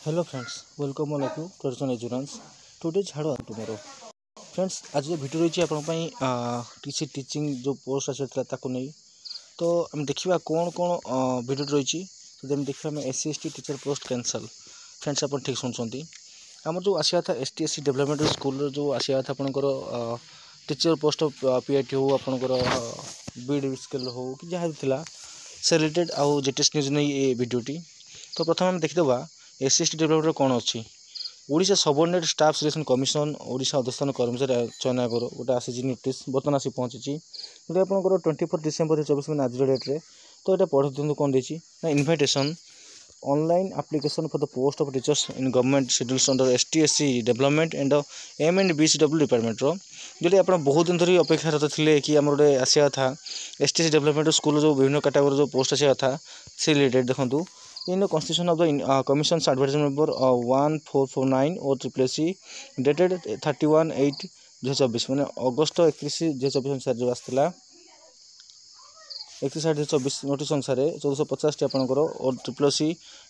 Hello friends, welcome all of you to Archan assurance today झाड़ो tomorrow. Friends, आज जो video रही किसी टीचिंग जो पोस्ट आसाला ताकू नहीं तो आम देखा कौन कौन वीडियो रही। तो जब देखा आम SC ST teacher post cancel. Friends, आप ठीक शुणुंट आम जो आसा था ST SC डेवलपमेंट स्कूल जो आसा था आपंकर टीचर पोस्ट PIT हो आपंकर बीड स्केल हो कि जहाँ भी से रिलेटेड आउ जेटेस न्यूज नहीं ये वीडियोटी। तो प्रथम आम देखीदा SC ST डेवलपमेंट कौन अच्छी Odisha subordinate staff selection commission Odisha अधस्थान कर्मचारी चयन आयोग गोटे आसी नोटिस बर्तमान आसी पहुँची जो आपंकर 24 डिसेम्बर 2024 आज डेट्रे। तो ये पढ़ी दिखाँ कौन देती ना invitation online application for the post of teachers in government schedules under ST SC development and MNBCW department जो आप बहुत दिन धरी अपेक्षारत थे कि आम गोटे आसा था ST SC डेवलपमेंट स्कूल जो विभिन्न कैटेगोरी जो पोस्ट आसा था से रिलेटेड देखूँ in the constitution of the commission's advisory number 1449 or SSC dated 31/8/2024 मैंने अगस्त 31/2024 अनुसार जो आसाला 31/8/2024 नोटिस अनुसार 1450 आपंकर और SSC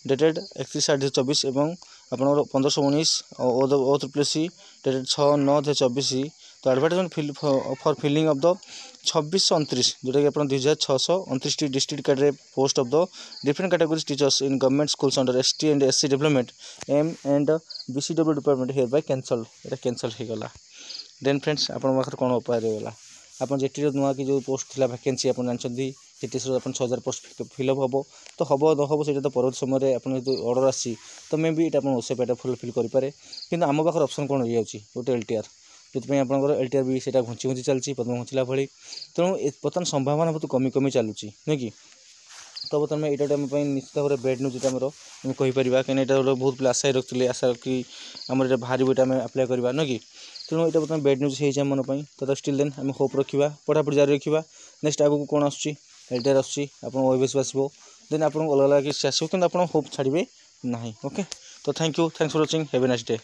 डेटेड 31/8/2024 एवं आपंकर 1519 और SSC डेटेड 6/9/2024। तो advertisement for filling of the 2629 जोटा कि आप 2629 district cadre post of the different categories teachers in government schools under ST and SC development MNBCW department hereby cancel ये कैंसल हो गला। देन फ्रेंड्स आप कौन उपाय रहीगला आप जेटी नुआ कि जो पोस्ट थी वैकेंसी आप जानते जेटी 6000 पोस्ट फिलअप हम तो हम न हम से परवर्त समय आप ऑर्डर आसी तो मे भी ये ओसेपा फुलफिल करें कि आम पाखे ऑप्शन कौन रही जाऊँगी गोटे LTR जो आपंकर LTR भी से घुंची घुंची चलती पद्म घुंचला भाई तेणु बर्तमान संभावना बहुत कमी कमी चलुची नुह कि। तो बर्तमान यहाँ निश्चित भाव में बेड न्यूज आमर कहीपर कहीं बहुत पिला आशा रखते आशा कि आम ये बाहर आम आप्लाय करवा नुह कि। तेणु यहाँ बर्तमान बेड न्यूज हो मन तो स्टिल देन आम होप रखा पढ़ापढ़ी जारी रखा नेक्स्ट आगू कौन आसूँ LTR आसूँ आप OABS आसो देन आप अलग अलग किसी आसो कि आप होप छाड़े ना। ओके, तो thank you, thanks for watching, have a nice day.